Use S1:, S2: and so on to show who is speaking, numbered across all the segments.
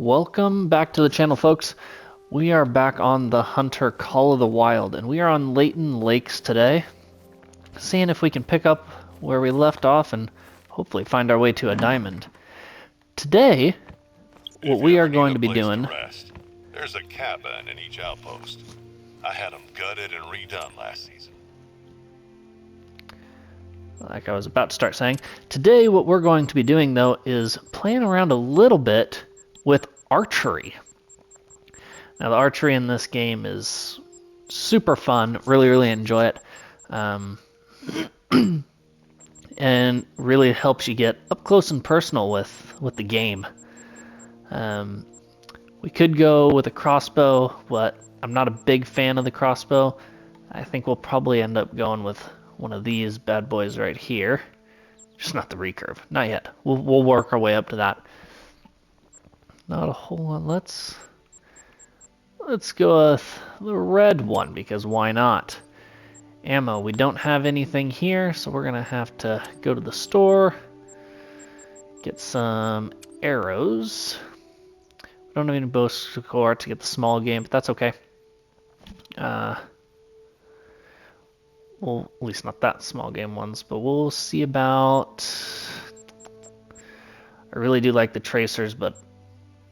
S1: Welcome back to the channel, folks. We are back on the Hunter Call of the Wild, and we are on Layton Lakes today, seeing if we can pick up where we left off and hopefully find our way to a diamond. Today, what we are going to be doing...
S2: There's a cabin in each outpost. I had them gutted and redone last season.
S1: Like I was about to start saying, today what we're going to be doing, though, is playing around a little bit with archery. Now, the archery in this game is super fun. Really enjoy it. And really helps you get up close and personal with the game. We could go with a crossbow, but I'm not a big fan of the crossbow. I think we'll probably end up going with one of these bad boys right here. Just not the recurve. Not yet. We'll work our way up to that. Not a whole lot. Let's go with the red one, because why not? Ammo. We don't have anything here, so we're going to have to go to the store, get some arrows. We don't have any bow score to get the small game, but that's okay. Well, at least not that small game ones, but we'll see about... I really do like the tracers, but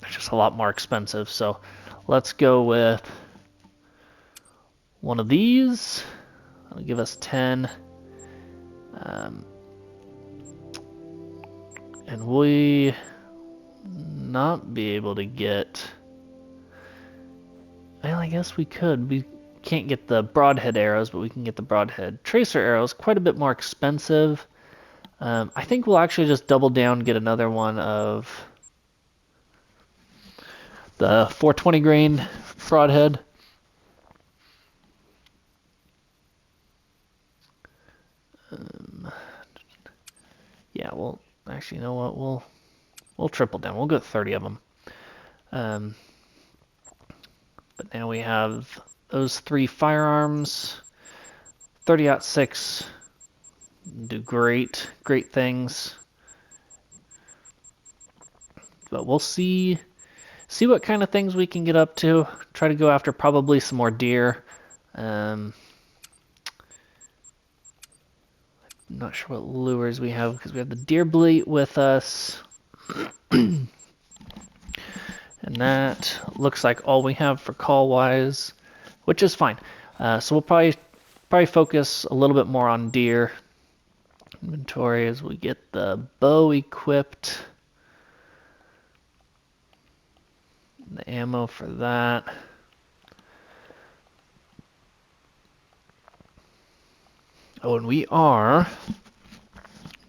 S1: they're just a lot more expensive, so let's go with one of these. That'll give us 10. And we not be able to get... Well, I guess we could. We can't get the broadhead arrows, but we can get the broadhead tracer arrows. Quite a bit more expensive. I think we'll actually just double down, get another one of the 420 grain broadhead. Yeah, well, actually, you know what? We'll triple down. We'll get 30 of them. But now we have those 3 firearms. 30-06 do great things. But we'll see what kind of things we can get up to. Try to go after probably some more deer. I'm not sure what lures we have, because we have the deer bleat with us. And that looks like all we have for call-wise, which is fine. So we'll probably focus a little bit more on deer. Inventory as we get the bow equipped. The ammo for that. Oh, and we are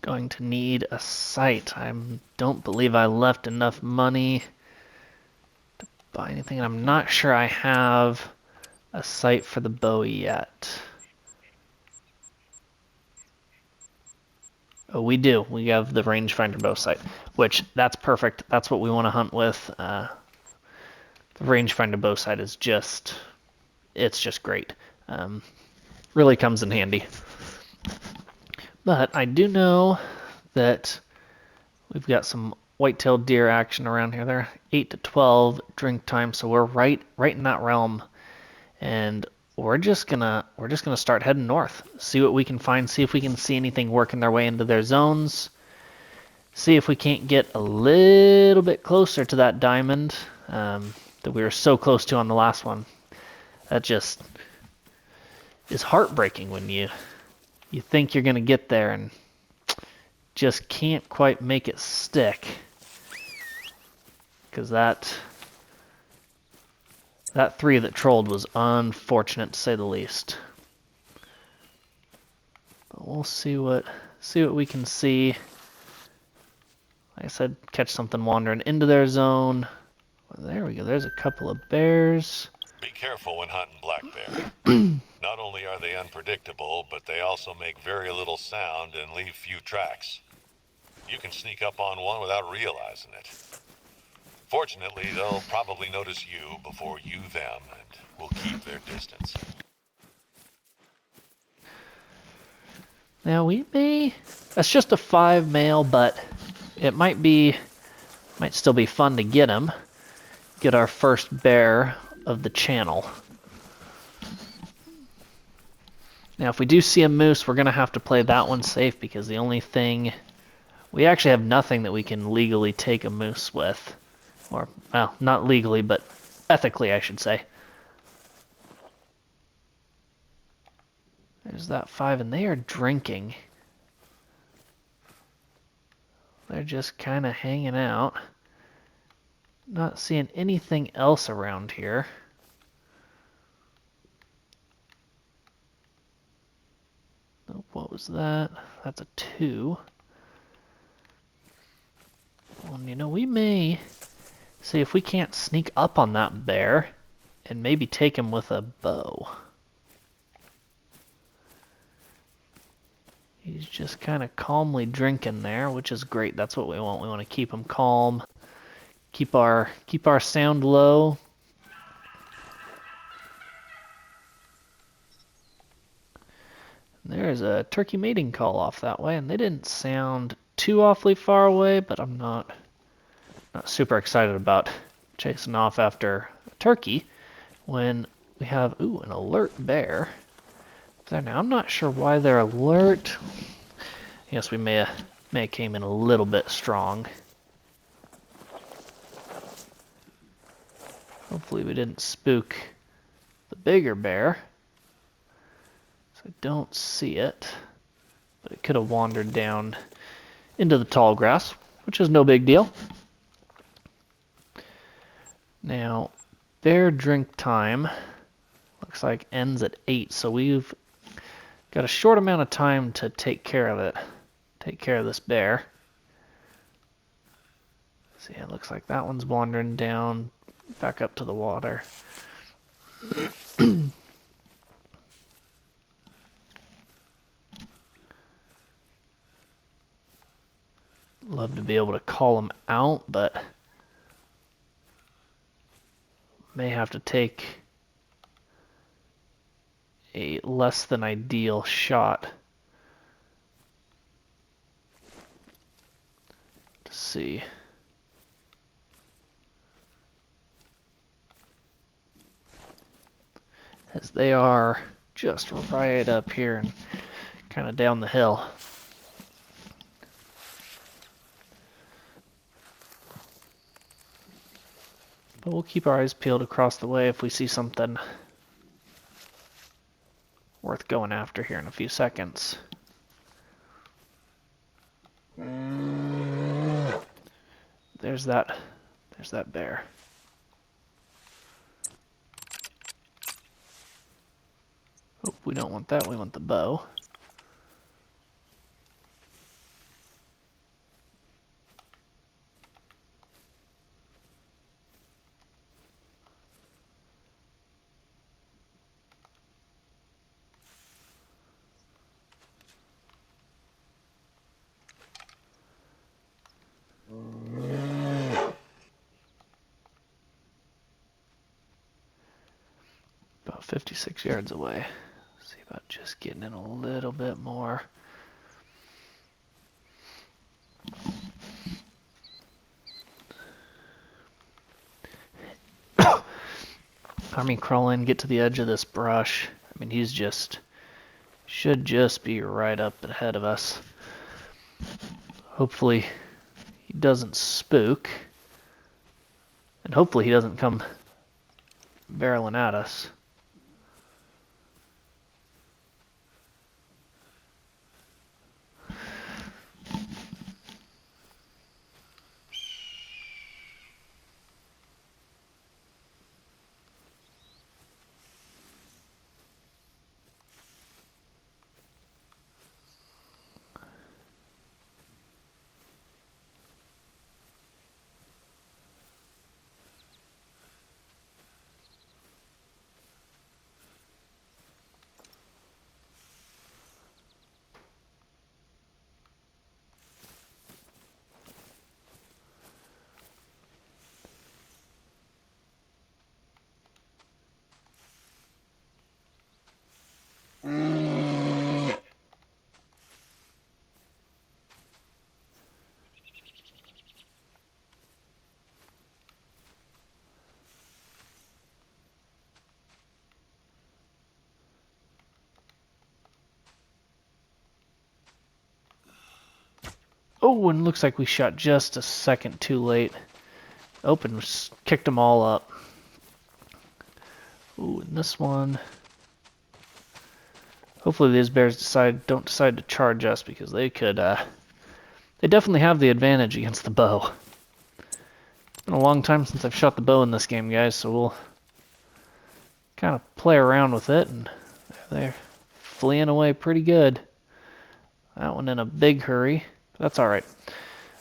S1: going to need a sight. I don't believe I left enough money to buy anything. I'm not sure I have a sight for the bow yet. Oh, we do. We have the rangefinder bow sight, which that's perfect. That's what we want to hunt with. The rangefinder bow sight is just great. Really comes in handy. But I do know that we've got some whitetail deer action around here. They're 8 to 12 drink time, so we're right in that realm. And we're just gonna start heading north. See what we can find. See if we can see anything working their way into their zones. See if we can't get a little bit closer to that diamond that we were so close to on the last one. That just is heartbreaking when you think you're gonna get there and just can't quite make it stick, because that 3 that trolled was unfortunate, to say the least. But we'll see what we can see. Like I said, catch something wandering into their zone. Well, there we go. There's a couple of bears.
S2: Be careful when hunting black bear. Not only are they unpredictable, but they also make very little sound and leave few tracks. You can sneak up on one without realizing it. Fortunately, they'll probably notice you before you them, and will keep their distance.
S1: Now that's just a 5 male, but it might still be fun to get him. get our first bear of the channel. Now, if we do see a moose, we're going to have to play that one safe because the only thing... We actually have nothing that we can legally take a moose with. Or, well, not legally, but ethically, I should say. There's that 5, and they are drinking. They're just kind of hanging out. Not seeing anything else around here. Nope, what was that? That's a 2. Well, you know, we may see if we can't sneak up on that bear and maybe take him with a bow. He's just kind of calmly drinking there, which is great. That's what we want. We want to keep him calm, keep our sound low. There's a turkey mating call off that way, and they didn't sound too awfully far away, but I'm not super excited about chasing off after a turkey when we have, ooh, an alert bear. Now, I'm not sure why they're alert. I guess we may have came in a little bit strong. Hopefully we didn't spook the bigger bear. So I don't see it. But it could have wandered down into the tall grass, which is no big deal. Now, bear drink time looks like ends at 8, so we've got a short amount of time to take care of it. Take care of this bear. See, it looks like that one's wandering down back up to the water. Love to be able to call him out, but may have to take a less than ideal shot to see. As they are just right up here and kind of down the hill. But we'll keep our eyes peeled across the way if we see something worth going after here in a few seconds. There's that bear. Oh, we don't want that, we want the bow. About 56 yards away. See about just getting in a little bit more. Crawl in, get to the edge of this brush. I mean, should just be right up ahead of us. Hopefully he doesn't spook. And hopefully he doesn't come barreling at us. Oh, and looks like we shot just a second too late. Open, kicked them all up. Ooh, and this one. Hopefully these bears don't decide to charge us, because they could. They definitely have the advantage against the bow. It's been a long time since I've shot the bow in this game, guys, so we'll kind of play around with it, and they're fleeing away pretty good. That one in a big hurry. That's alright.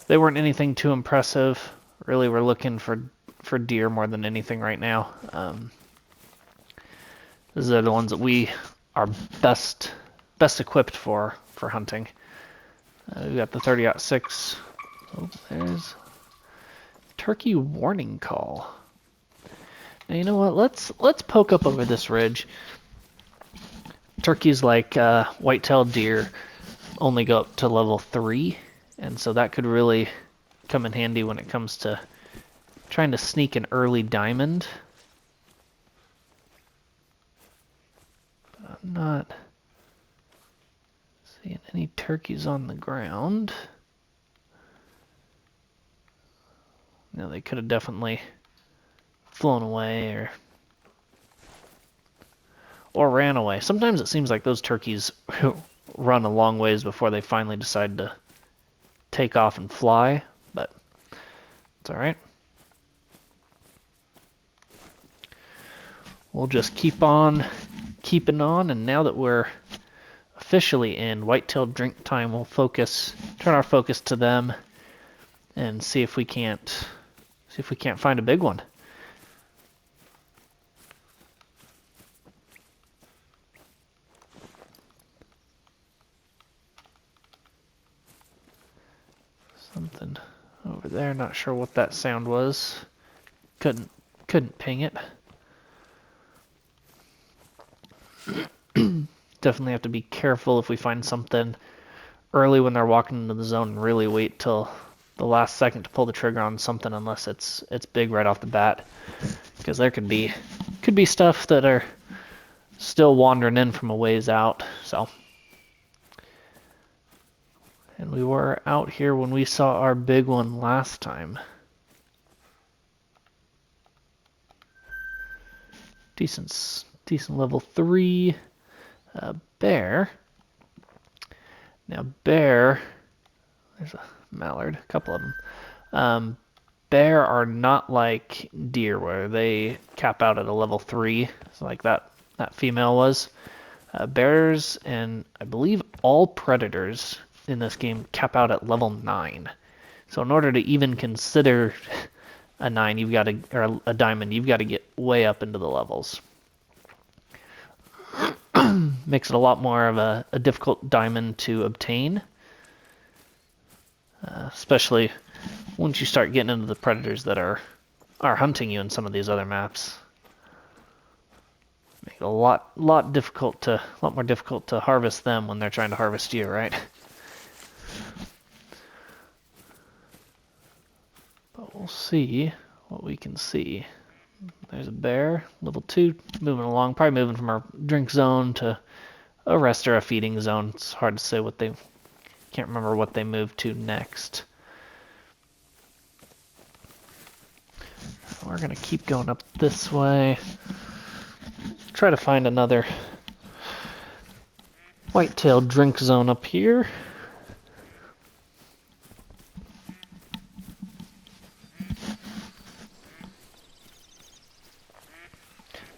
S1: They weren't anything too impressive. Really, we're looking for deer more than anything right now. These are the ones that we are best equipped for hunting. We've got the 30-06. Oh, there's turkey warning call. Now, you know what? Let's poke up over this ridge. Turkeys, like white-tailed deer, only go up to level 3, and so that could really come in handy when it comes to trying to sneak an early diamond. But I'm not seeing any turkeys on the ground. No, they could have definitely flown away or ran away. Sometimes it seems like those turkeys run a long ways before they finally decide to take off and fly, but it's alright. We'll just keep on keeping on, and now that we're officially in whitetail drink time, we'll turn our focus to them and see if we can't find a big one. Something over there, not sure what that sound was. Couldn't ping it. Definitely have to be careful if we find something early when they're walking into the zone, and really wait till the last second to pull the trigger on something, unless it's big right off the bat, because there could be stuff that are still wandering in from a ways out. So, and we were out here when we saw our big one last time. Decent level 3 bear. Now bear, there's a mallard, a couple of them. Bear are not like deer, where they cap out at a level 3, so like that female was. Bears, and I believe all predators in this game, cap out at level 9. So in order to even consider a 9, or a diamond, you've got to get way up into the levels. Makes it a lot more of a difficult diamond to obtain, especially once you start getting into the predators that are hunting you in some of these other maps. Make it a lot more difficult to harvest them when they're trying to harvest you, right? But we'll see what we can see. There's a bear, level 2, moving along, probably moving from our drink zone to a rest or a feeding zone. It's hard to say can't remember what they moved to next. We're going to keep going up this way. Try to find another whitetail drink zone up here.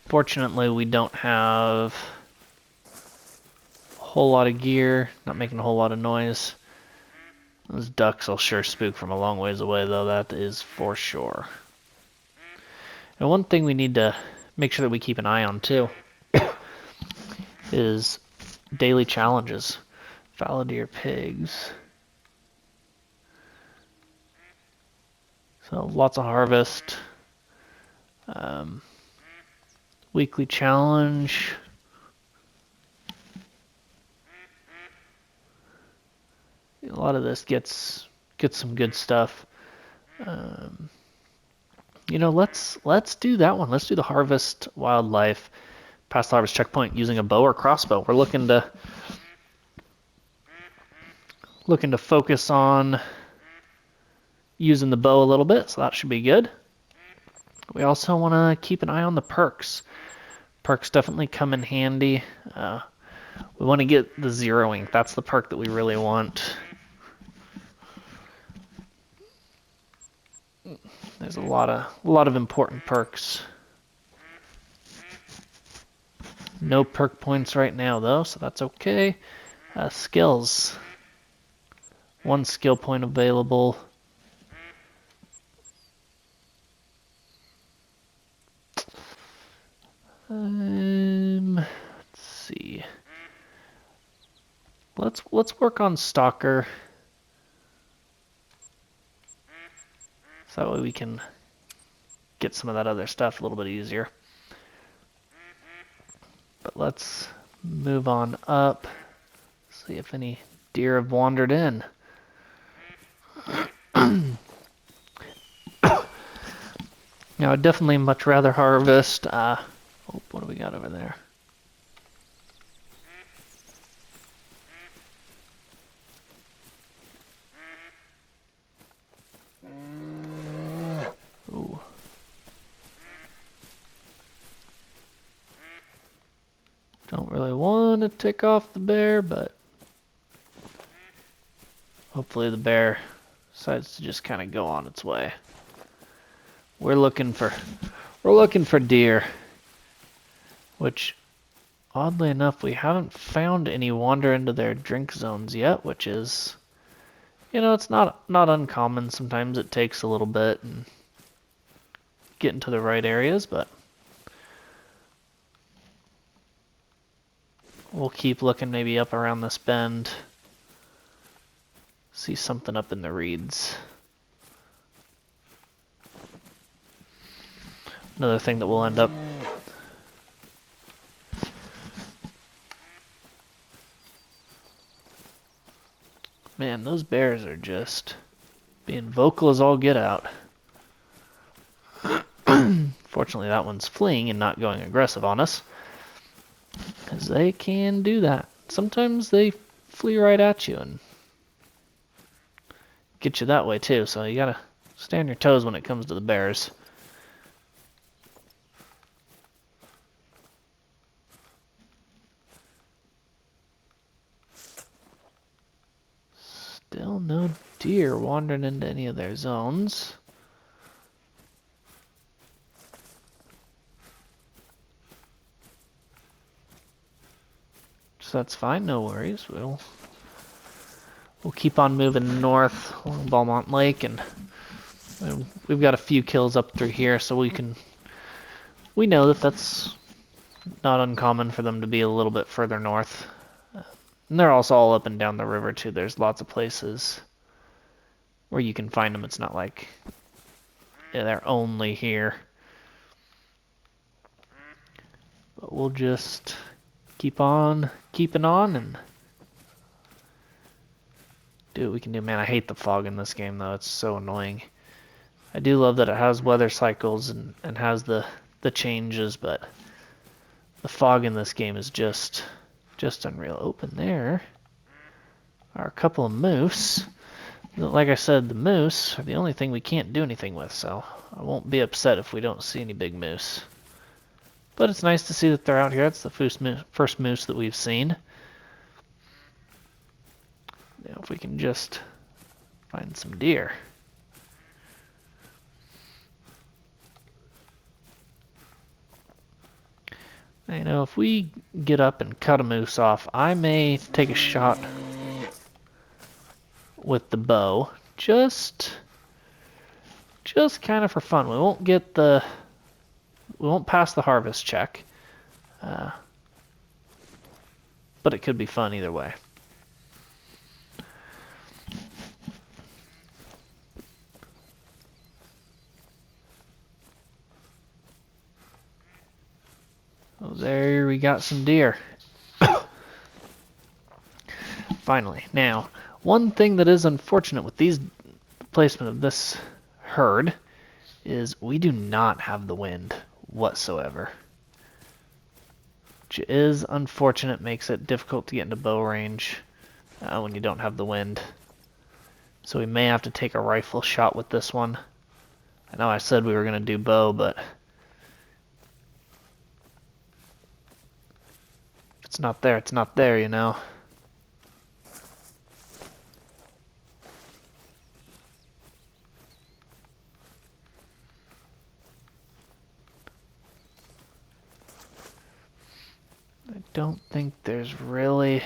S1: Fortunately, we don't have a whole lot of gear, not making a whole lot of noise. Those ducks will sure spook from a long ways away, though, that is for sure. And one thing we need to make sure that we keep an eye on, too, is daily challenges. Fallow deer, pigs. So lots of harvest. Weekly challenge. A lot of this gets some good stuff. You know, let's do that one. Let's do the harvest wildlife past the harvest checkpoint using a bow or crossbow. We're looking to focus on using the bow a little bit, so that should be good. We also want to keep an eye on the perks. Perks definitely come in handy. We want to get the zeroing. That's the perk that we really want. There's a lot of important perks. No perk points right now though, so that's okay. Skills. 1 skill point available. Let's see. Let's work on Stalker. So that way we can get some of that other stuff a little bit easier. But let's move on up. See if any deer have wandered in. Now, I'd definitely much rather harvest. Oh, what do we got over there? Ooh. Don't really want to tick off the bear, but hopefully the bear decides to just kind of go on its way. We're looking for deer, which oddly enough we haven't found any wander into their drink zones yet, which is, you know, it's not uncommon. Sometimes it takes a little bit and get into the right areas, but we'll keep looking maybe up around this bend. See something up in the reeds. Another thing that will end up man, those bears are just being vocal as all get out. Fortunately, that one's fleeing and not going aggressive on us, because they can do that. Sometimes they flee right at you and get you that way too, so you gotta stay on your toes when it comes to the bears. Still no deer wandering into any of their zones. So that's fine, no worries. We'll keep on moving north along Beaumont Lake, and we've got a few kills up through here, so we know that that's not uncommon for them to be a little bit further north. And they're also all up and down the river too. There's lots of places where you can find them. It's not like they're only here. But we'll just keep on keeping on and do what we can do. Man, I hate the fog in this game though. It's so annoying. I do love that it has weather cycles and has the changes, but the fog in this game is just unreal. Open there are a couple of moose. Like I said, the moose are the only thing we can't do anything with, so I won't be upset if we don't see any big moose. But it's nice to see that they're out here. It's the first moose that we've seen. Now if we can just find some deer. You know, if we get up and cut a moose off, I may take a shot with the bow, just kind of for fun. We won't pass the harvest check, but it could be fun either way. Oh, there we got some deer. Finally. Now, one thing that is unfortunate with these placement of this herd is we do not have the wind whatsoever. Which is unfortunate, makes it difficult to get into bow range when you don't have the wind. So we may have to take a rifle shot with this one. I know I said we were going to do bow, but if it's not there, it's not there, you know. I don't think there's really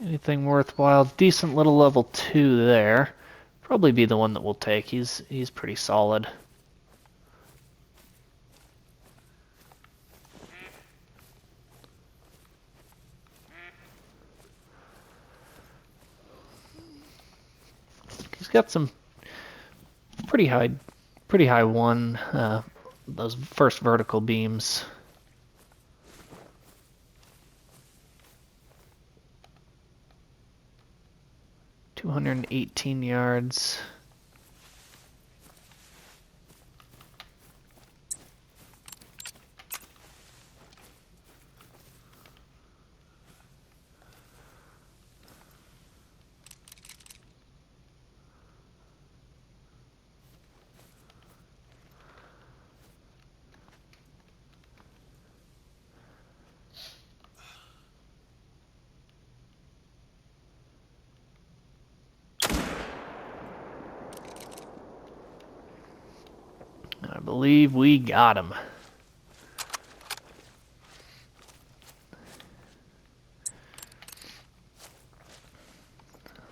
S1: anything worthwhile. Decent little level 2 there. Probably be the one that we'll take. He's pretty solid. He's got some pretty high one. Those first vertical beams. 218 yards. I believe we got him.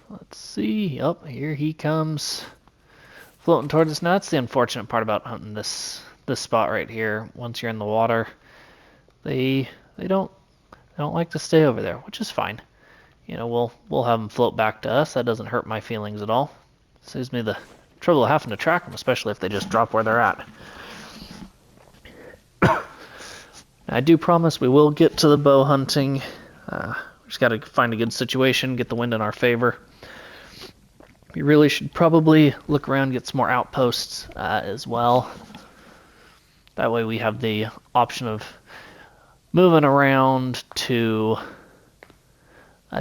S1: Let's see. Oh, here he comes, floating towards us. Now that's the unfortunate part about hunting this spot right here. Once you're in the water, they don't like to stay over there, which is fine. You know, we'll have them float back to us. That doesn't hurt my feelings at all. Saves me the trouble of having to track them, especially if they just drop where they're at. I do promise we will get to the bow hunting. We just got to find a good situation, get the wind in our favor. We really should probably look around, get some more outposts as well. That way we have the option of moving around to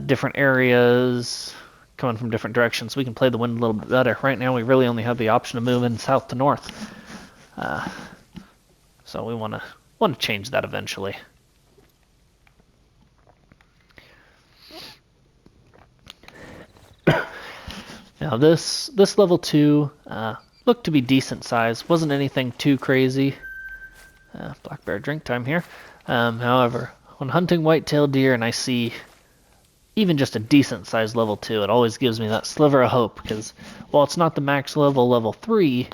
S1: different areas, coming from different directions, so we can play the wind a little bit better. Right now we really only have the option of moving south to north. So we want to change that eventually. Now this level 2 looked to be decent size. Wasn't anything too crazy. Black bear drink time here. However, when hunting whitetail deer and I see even just a decent sized level 2, it always gives me that sliver of hope, because while it's not the max level 3,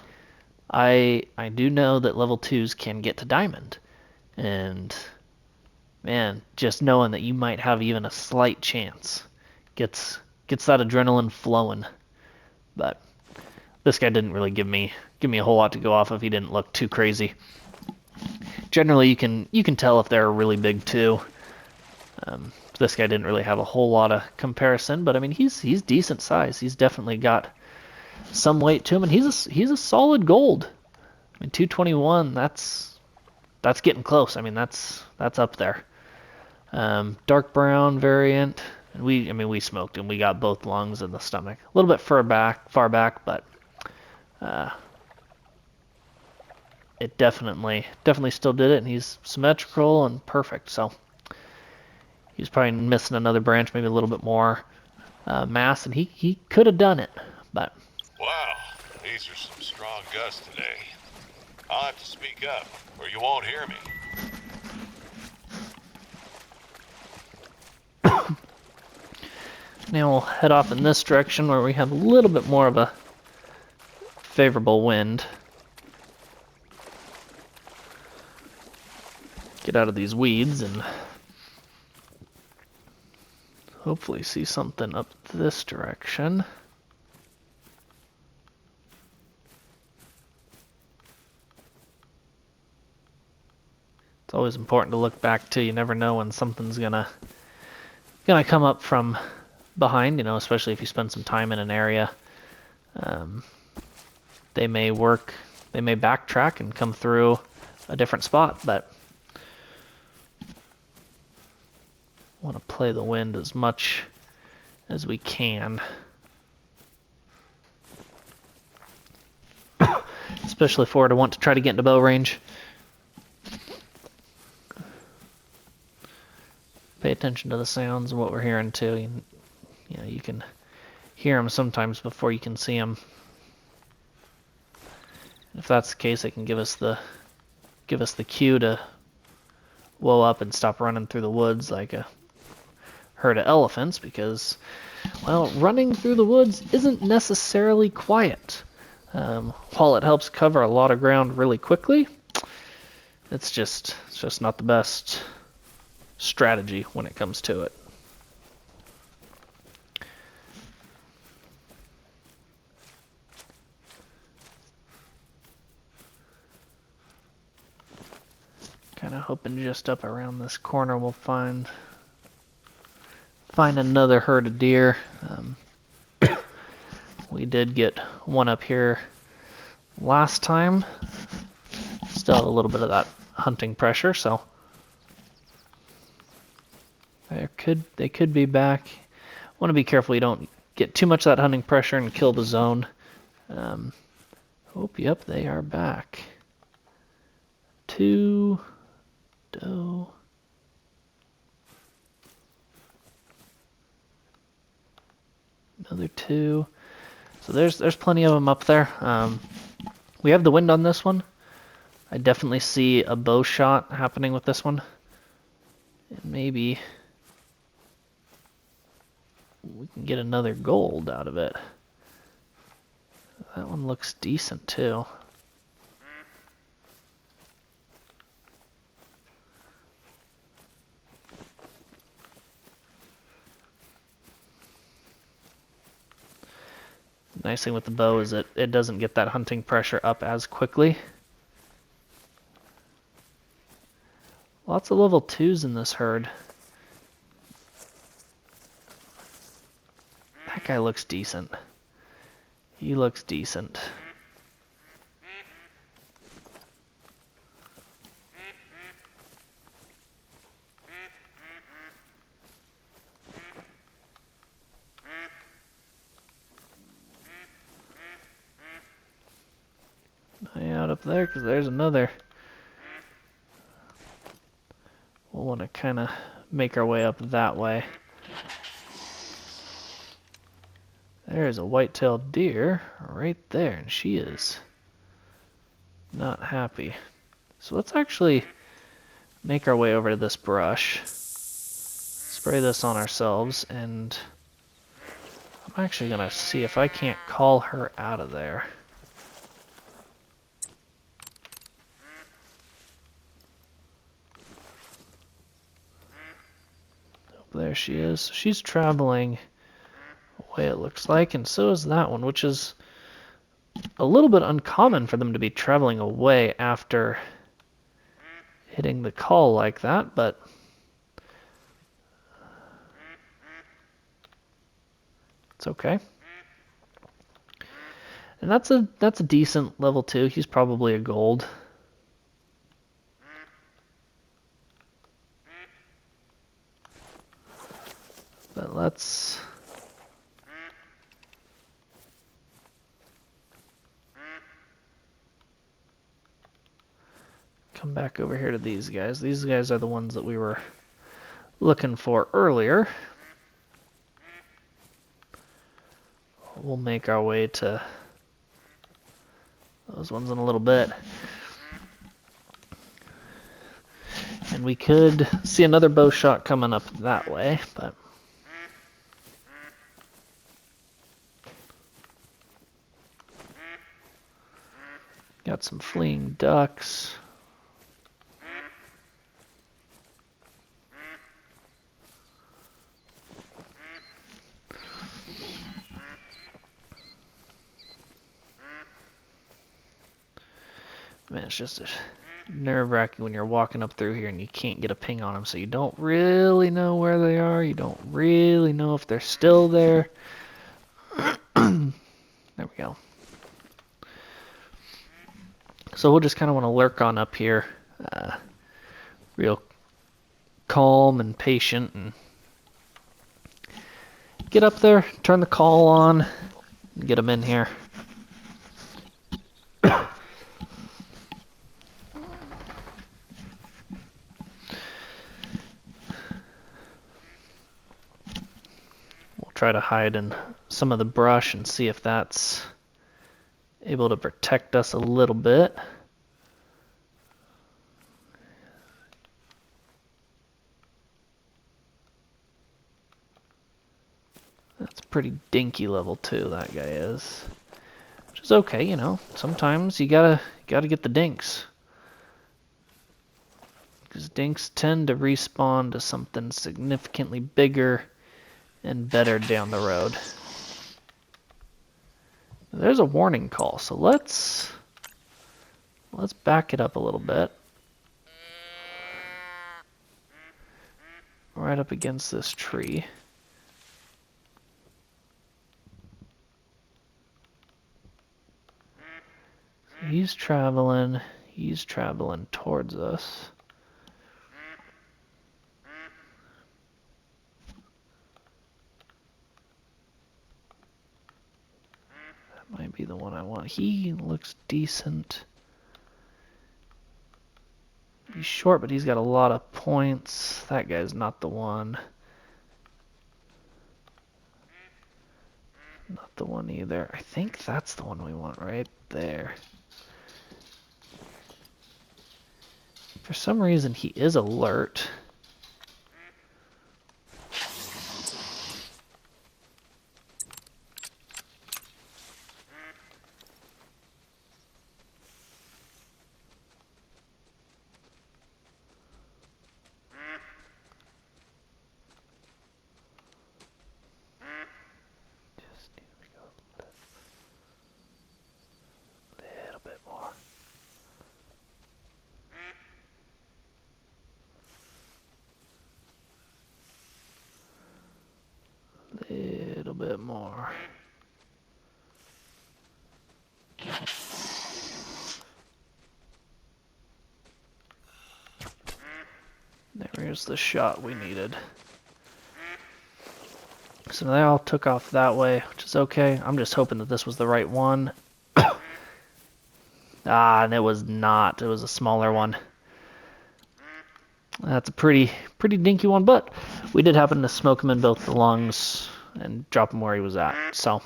S1: I do know that level 2s can get to diamond. And man, just knowing that you might have even a slight chance gets that adrenaline flowing. But this guy didn't really give me a whole lot to go off of. He didn't look too crazy. Generally, you can tell if they're really big too. This guy didn't really have a whole lot of comparison, but I mean he's decent size. He's definitely got some weight to him, and he's a solid gold. I mean 221. That's getting close. I mean that's up there. Dark brown variant. And we smoked him. We got both lungs and the stomach. A little bit far back, but it definitely still did it, and he's symmetrical and perfect. So he's probably missing another branch, maybe a little bit more mass, and he could have done it, but.
S2: Wow, these are some strong gusts today. I'll have to speak up, or you won't hear me.
S1: Now we'll head off in this direction where we have a little bit more of a favorable wind. Get out of these weeds and hopefully see something up this direction. It's always important to look back too. You never know when something's gonna come up from behind, you know, especially if you spend some time in an area. They may backtrack and come through a different spot, but want to play the wind as much as we can. especially if we're to want to try to get into bow range. Pay attention to the sounds and what we're hearing too. You can hear them sometimes before you can see them. If that's the case, it can give us the cue to whoa up and stop running through the woods like a herd of elephants, because, well, running through the woods isn't necessarily quiet. While it helps cover a lot of ground really quickly, it's just not the best strategy when it comes to it. Kind of hoping just up around this corner we'll find another herd of deer. We did get one up here last time. Still have a little bit of that hunting pressure, so they could be back. Want to be careful you don't get too much of that hunting pressure and kill the zone. Yep, they are back. 2 doe. Another 2. So there's plenty of them up there. We have the wind on this one. I definitely see a bow shot happening with this one. And maybe we can get another gold out of it. That one looks decent too. Nice thing with the bow is that it doesn't get that hunting pressure up as quickly. Lots of level 2s in this herd. That guy looks decent. He looks decent. Eye out up there, because there's another. We'll want to kind of make our way up that way. There's a white-tailed deer right there, and she is not happy. So let's actually make our way over to this brush, spray this on ourselves, and I'm actually going to see if I can't call her out of there. There she is. She's traveling away, it looks like, and so is that one, which is a little bit uncommon for them to be traveling away after hitting the call like that, but it's okay. And that's a decent level 2. He's probably a gold. But let's come back over here to these guys. These guys are the ones that we were looking for earlier. We'll make our way to those ones in a little bit. And we could see another bow shot coming up that way, but got some fleeing ducks. Man, it's just nerve-wracking when you're walking up through here and you can't get a ping on them, so you don't really know where they are. You don't really know if they're still there. There we go. So we'll just kind of want to lurk on up here, real calm and patient, and get up there, turn the call on, and get them in here. try to hide in some of the brush and see if that's able to protect us a little bit. That's pretty dinky level 2, that guy is. Which is okay, you know. Sometimes you gotta get the dinks. Because dinks tend to respawn to something significantly bigger and better down the road. There's a warning call, so let's back it up a little bit. Right up against this tree. He's traveling towards us. That might be the one I want. He looks decent. He's short, but he's got a lot of points. That guy's not the one. Not the one either. I think that's the one we want right there. For some reason, he is alert. Just need to go a little bit more. Little bit more. There's the shot we needed. So they all took off that way, which is okay. I'm just hoping that this was the right one. And it was not. It was a smaller one. That's a pretty dinky one, but we did happen to smoke him in both the lungs and drop him where he was at. So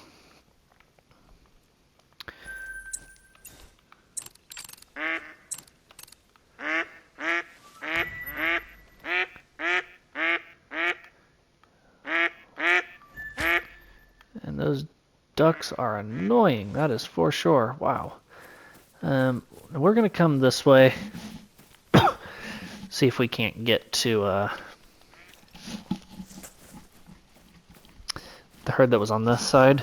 S1: and those ducks are annoying. That is for sure. Wow. We're gonna come this way. See if we can't get to the herd that was on this side.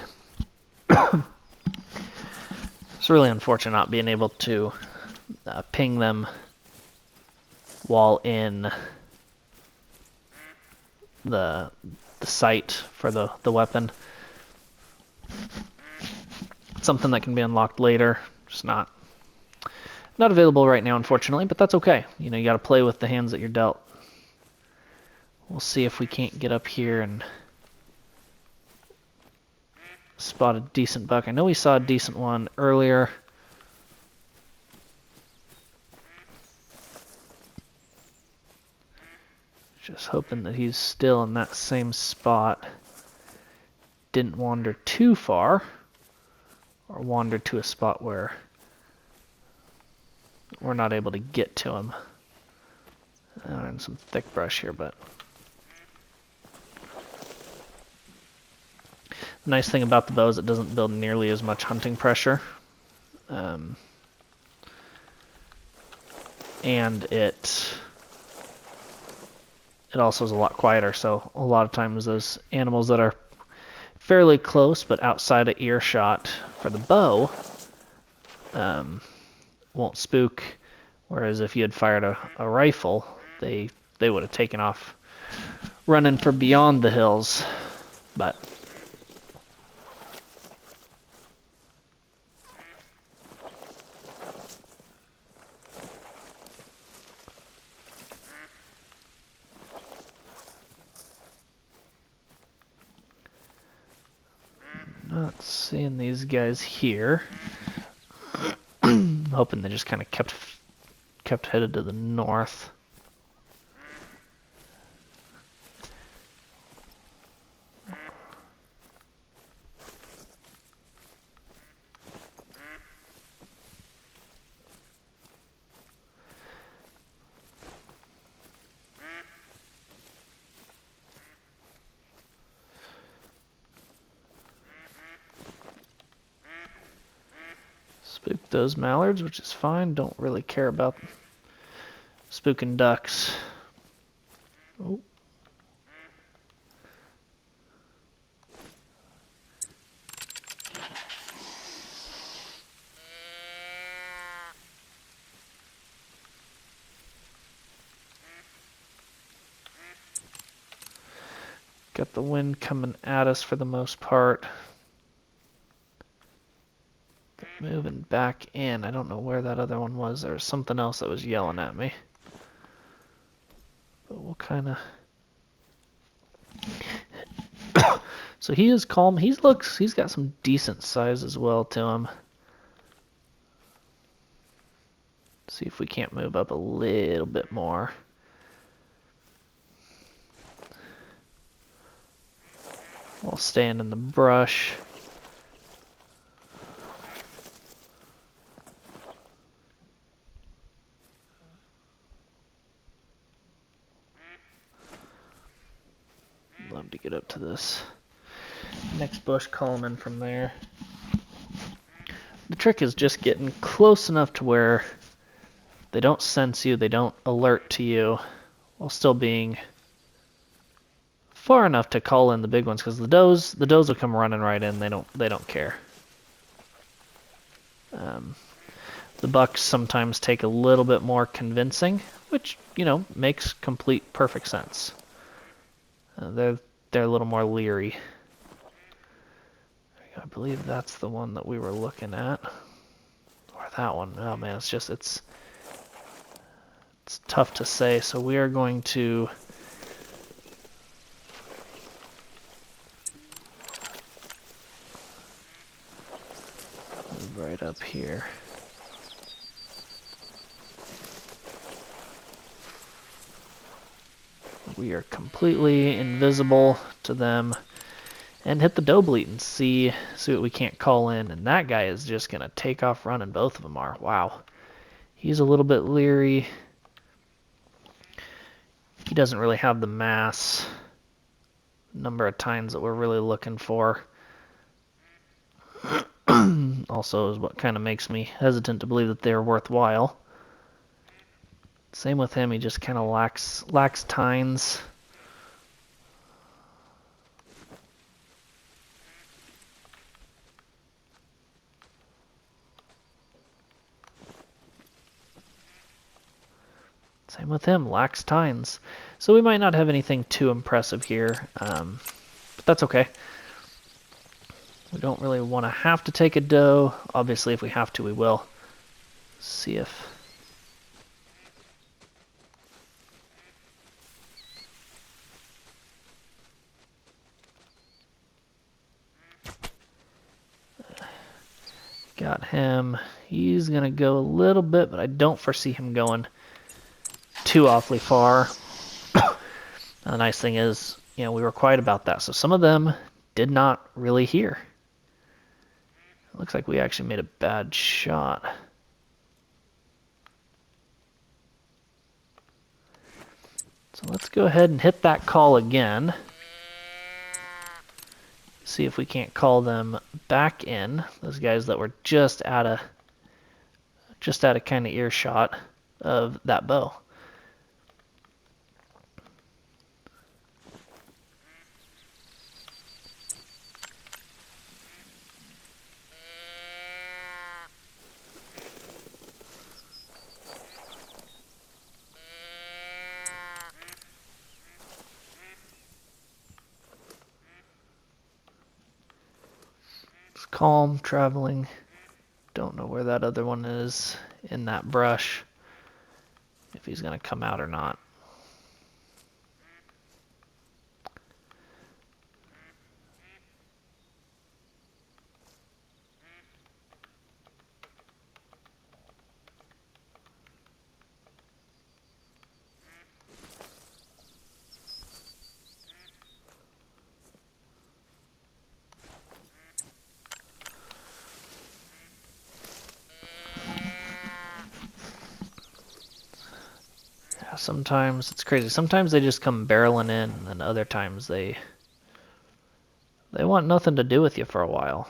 S1: It's really unfortunate not being able to ping them while in the sight for the weapon. It's something that can be unlocked later. Just not available right now, unfortunately, but that's okay. You know, you got to play with the hands that you're dealt. We'll see if we can't get up here and spot a decent buck. I know we saw a decent one earlier. Just hoping that he's still in that same spot. Didn't wander too far, or wander to a spot where we're not able to get to him. And some thick brush here, but the nice thing about the bow is it doesn't build nearly as much hunting pressure. And it also is a lot quieter, so a lot of times those animals that are fairly close but outside of earshot for the bow won't spook, whereas if you had fired a rifle, they would have taken off running for beyond the hills. But not seeing these guys here. Hoping they just kind of kept headed to the north. those mallards, which is fine. Don't really care about spooking ducks. Oh. Got the wind coming at us for the most part. Moving back in. I don't know where that other one was. There was something else that was yelling at me. But we'll kind of... So he is calm. He's got some decent size as well to him. See if we can't move up a little bit more. While staying in the brush. Love to get up to this next bush, call him in from there. The trick is just getting close enough to where they don't sense you, they don't alert to you, while still being far enough to call in the big ones, because the does will come running right in. They don't care. The bucks sometimes take a little bit more convincing, which makes complete perfect sense. They're a little more leery. I believe that's the one that we were looking at, or that one. Oh man, it's tough to say. So we are going to move right up here. We are completely invisible to them, and hit the doe bleat and see what we can't call in. And that guy is just gonna take off running. Both of them are. Wow. He's a little bit leery. He doesn't really have the mass number of tines that we're really looking for. Also is what kind of makes me hesitant to believe that they're worthwhile. Same with him, he just kind of lacks tines. Same with him, lacks tines. So we might not have anything too impressive here, but that's okay. We don't really want to have to take a doe. Obviously, if we have to, we will. See if... Got him. He's going to go a little bit, but I don't foresee him going too awfully far. The nice thing is, we were quiet about that, so some of them did not really hear. It looks like we actually made a bad shot. So let's go ahead and hit that call again. See if we can't call them back in. Those guys that were just out of kind of earshot of that bow. Calm, traveling. Don't know where that other one is in that brush, if he's going to come out or not. Sometimes it's crazy. Sometimes they just come barreling in, and then other times they want nothing to do with you for a while.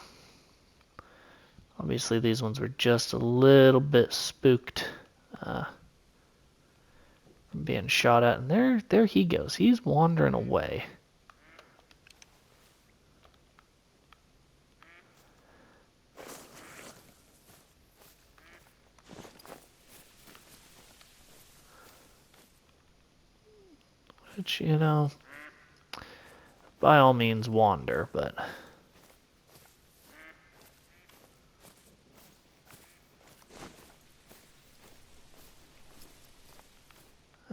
S1: Obviously these ones were just a little bit spooked from being shot at. And there he goes. He's wandering away. Which, you know, by all means wander, but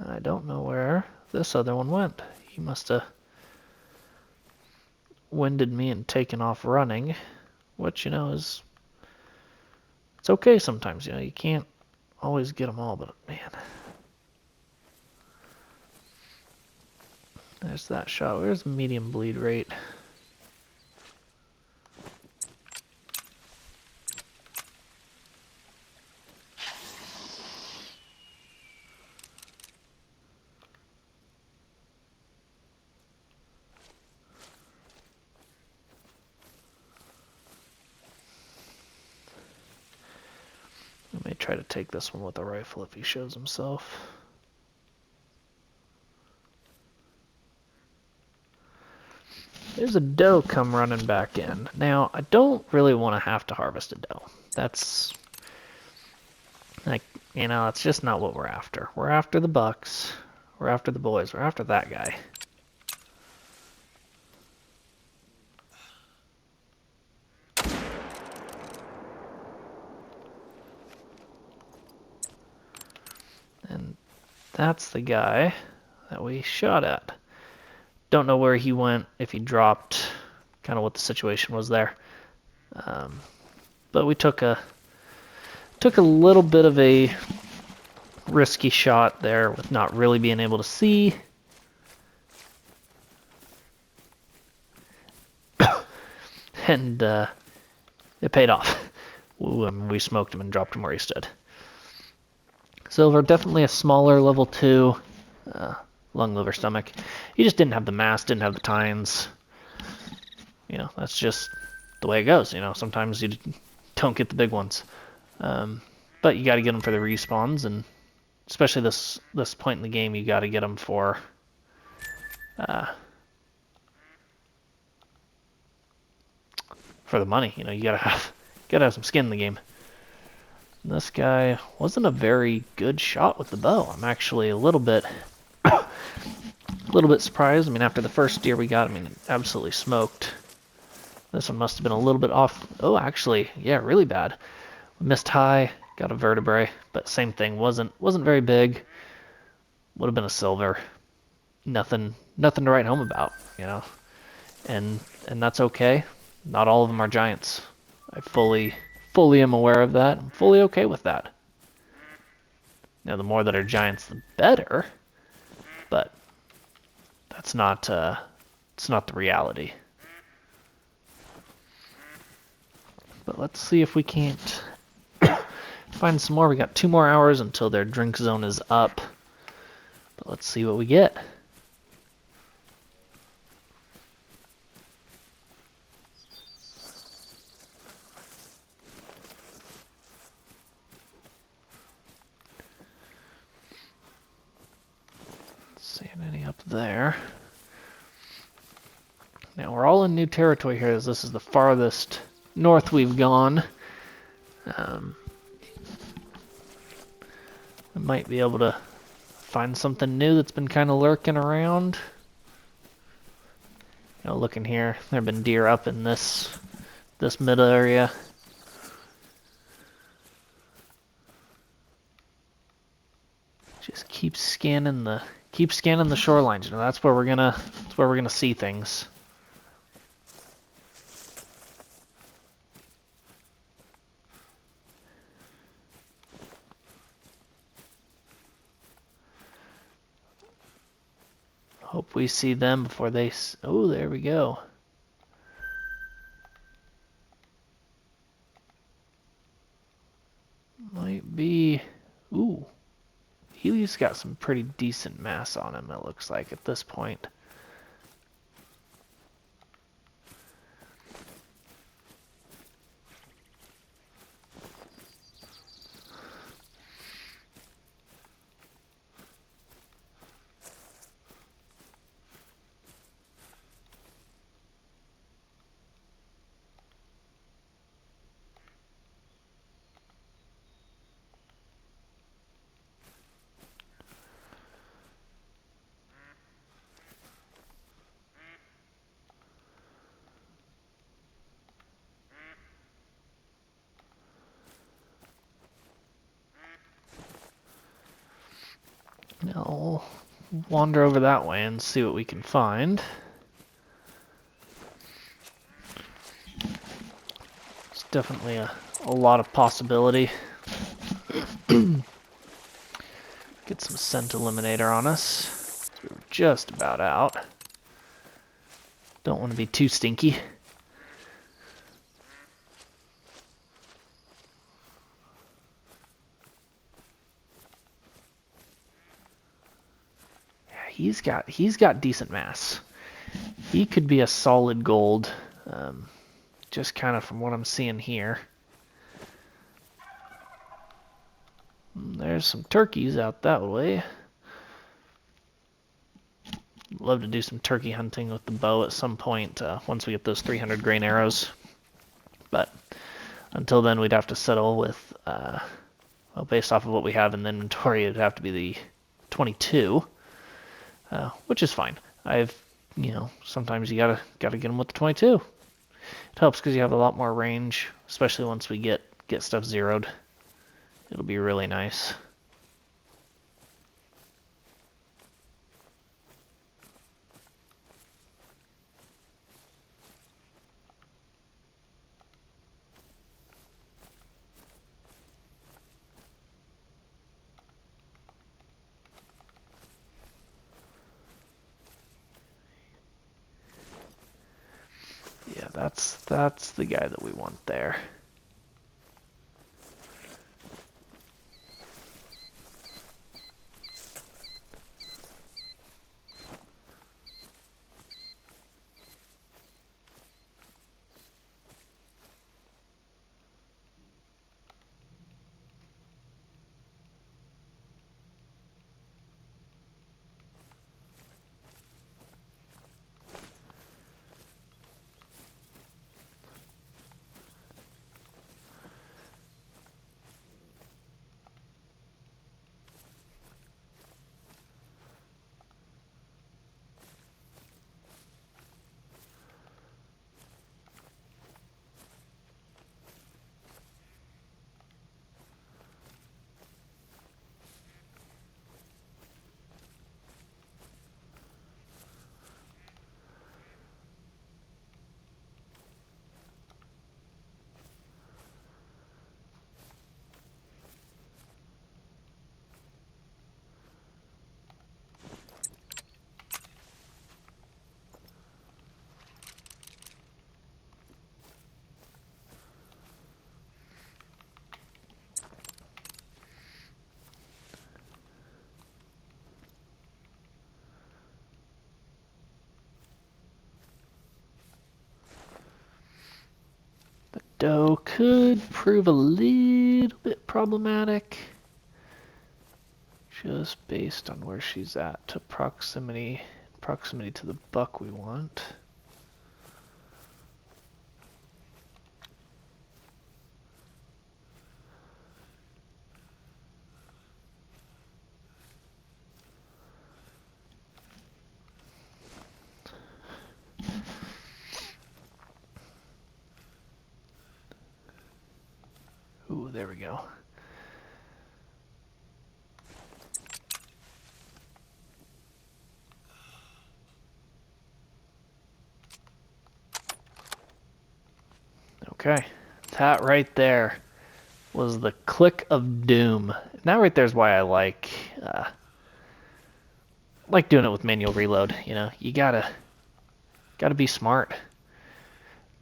S1: I don't know where this other one went. He must have winded me and taken off running, which, you know, it's okay sometimes. You know, you can't always get them all, but man, there's that shot. Where's the medium bleed rate? I may try to take this one with a rifle if he shows himself. There's a doe come running back in. Now, I don't really want to have to harvest a doe. That's, like, you know, it's just not what we're after. We're after the bucks. We're after the boys. We're after that guy. And that's the guy that we shot at. Don't know where he went, if he dropped, kind of what the situation was there. But we took a little bit of a risky shot there with not really being able to see. And it paid off. We smoked him and dropped him where he stood. Silver, definitely a smaller level 2 lung, liver, stomach. He just didn't have the mass, didn't have the tines. You know, that's just the way it goes. You know, sometimes you don't get the big ones. But you got to get them for the respawns, and especially this point in the game, you got to get them for the money. You know, you gotta have some skin in the game. And this guy wasn't a very good shot with the bow. I'm actually a little bit surprised. I mean, after the first deer we got, I mean, absolutely smoked. This one must have been a little bit off. Oh, actually, yeah, really bad. Missed high, got a vertebrae, but same thing. Wasn't very big. Would have been a silver. Nothing to write home about, you know. And that's okay. Not all of them are giants. I fully am aware of that. I'm fully okay with that. Now, the more that are giants, the better. But that's not it's not the reality. But let's see if we can't find some more. We got 2 more hours until their drink zone is up. But let's see what we get. Seeing any up there. Now we're all in new territory here, as this is the farthest north we've gone. We might be able to find something new that's been kind of lurking around. You know, looking here, there have been deer up in this middle area. Just keep scanning the shorelines. You know, that's where we're gonna see things. Hope we see them before they... Oh, there we go. Might be... Ooh. He's got some pretty decent mass on him, it looks like, at this point. I'll wander over that way and see what we can find. It's definitely a lot of possibility. Get some scent eliminator on us. We're just about out. Don't want to be too stinky. Yeah, he's got decent mass. He could be a solid gold, just kind of from what I'm seeing here. There's some turkeys out that way. Love to do some turkey hunting with the bow at some point once we get those 300 grain arrows. But until then, we'd have to settle with, well, based off of what we have in the inventory, it'd have to be the 22, which is fine. Sometimes you gotta get them with the 22. It helps because you have a lot more range, especially once we get stuff zeroed. It'll be really nice. Yeah, that's the guy that we want there. Doe could prove a little bit problematic, just based on where she's at to proximity to the buck we want. Ooh, there we go. Okay, that right there was the click of doom. That right there is why I like doing it with manual reload. You know, you gotta be smart.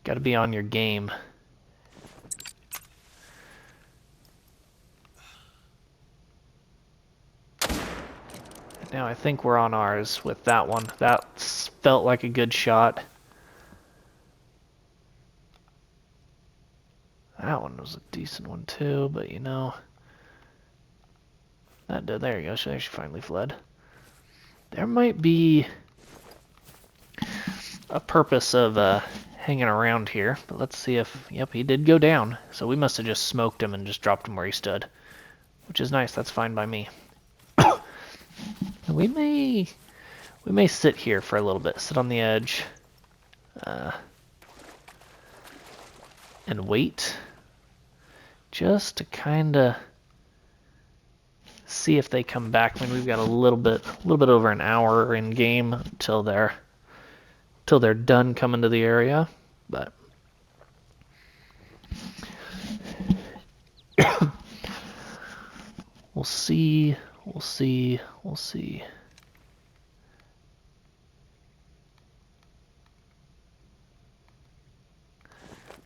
S1: Gotta be on your game. Now I think we're on ours with that one. That felt like a good shot. That one was a decent one too, but you know, there you go. She finally fled. There might be a purpose of hanging around here, but let's see if, yep, he did go down. So we must have just smoked him and just dropped him where he stood, which is nice. That's fine by me. We may sit here for a little bit, sit on the edge, and wait, just to kind of see if they come back. I mean, we've got a little bit over an hour in game till they're done coming to the area, but we'll see.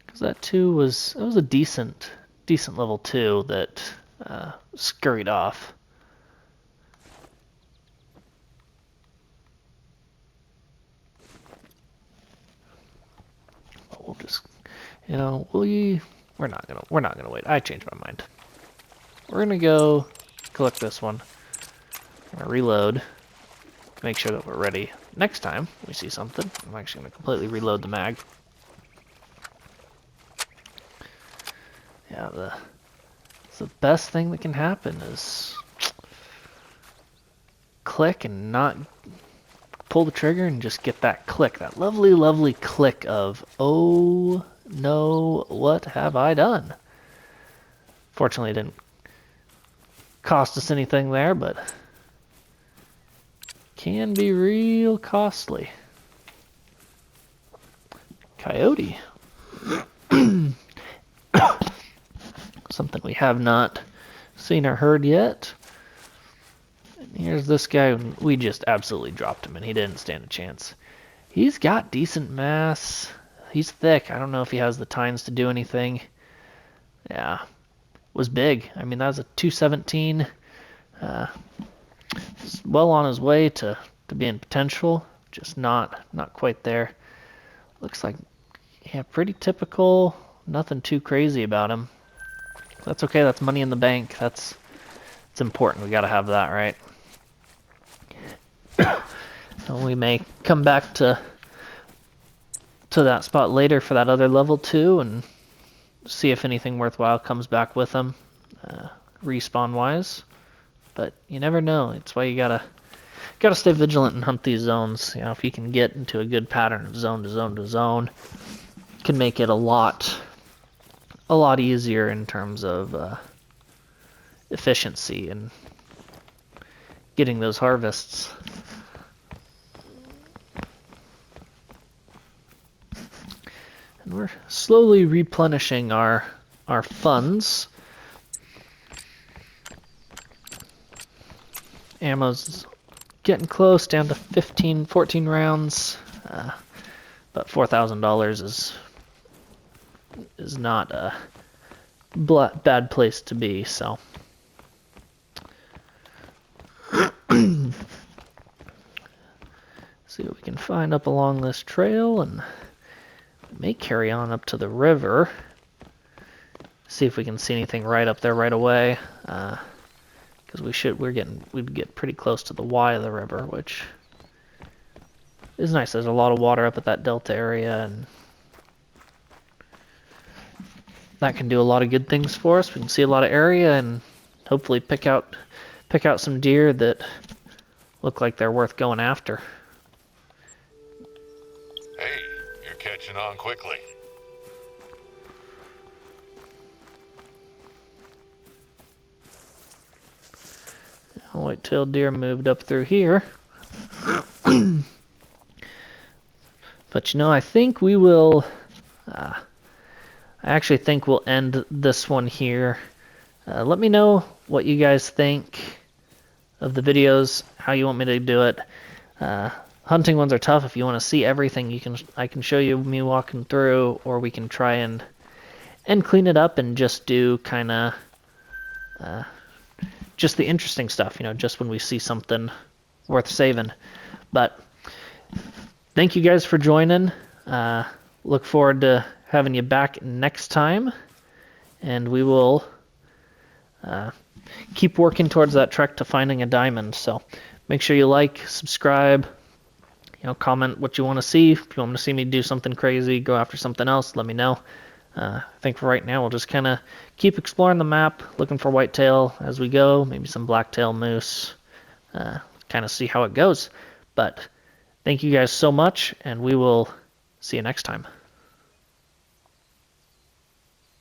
S1: Because that too was a decent level 2 that scurried off. But we'll just, we're not gonna wait. I changed my mind. We're gonna go collect this one. I'm gonna reload. Make sure that we're ready next time we see something. I'm actually gonna completely reload the mag. Yeah, the best thing that can happen is click and not pull the trigger and just get that click, that lovely click of, oh no, what have I done? Fortunately, it didn't cost us anything there, but can be real costly. Coyote. Something we have not seen or heard yet. And here's this guy. We just absolutely dropped him, and he didn't stand a chance. He's got decent mass. He's thick. I don't know if he has the tines to do anything. Yeah, was big. I mean, that was a 217. Well on his way to being potential, just not quite there. Looks like, yeah, pretty typical. Nothing too crazy about him. That's okay. That's money in the bank. It's important. We got to have that, right? And we may come back to that spot later for that other level 2 and see if anything worthwhile comes back with them, respawn wise. But you never know. It's why you gotta stay vigilant and hunt these zones. If you can get into a good pattern of zone to zone to zone, it can make it a lot easier in terms of efficiency and getting those harvests. And we're slowly replenishing our funds. Ammo's getting close, down to 14 rounds. But $4,000 is not a bad place to be, so. See what we can find up along this trail, and we may carry on up to the river. See if we can see anything right up there right away. Because we'd get pretty close to the Y of the river, which is nice. There's a lot of water up at that delta area, and that can do a lot of good things for us. We can see a lot of area and hopefully pick out some deer that look like they're worth going after.
S2: Hey, you're catching on quickly.
S1: White-tailed deer moved up through here. But I think we will, I actually think we'll end this one here. Let me know what you guys think of the videos, how you want me to do it. Hunting ones are tough. If you want to see everything, I can show you me walking through, or we can try and clean it up and just do kind of just the interesting stuff, just when we see something worth saving. But thank you guys for joining. Look forward to having you back next time, and we will keep working towards that trek to finding a diamond. So make sure you like, subscribe, comment what you want to see. If you want to see me do something crazy, go after something else, let me know. I think for right now, we'll just kind of keep exploring the map, looking for whitetail as we go, maybe some blacktail moose, kind of see how it goes. But thank you guys so much, and we will see you next time.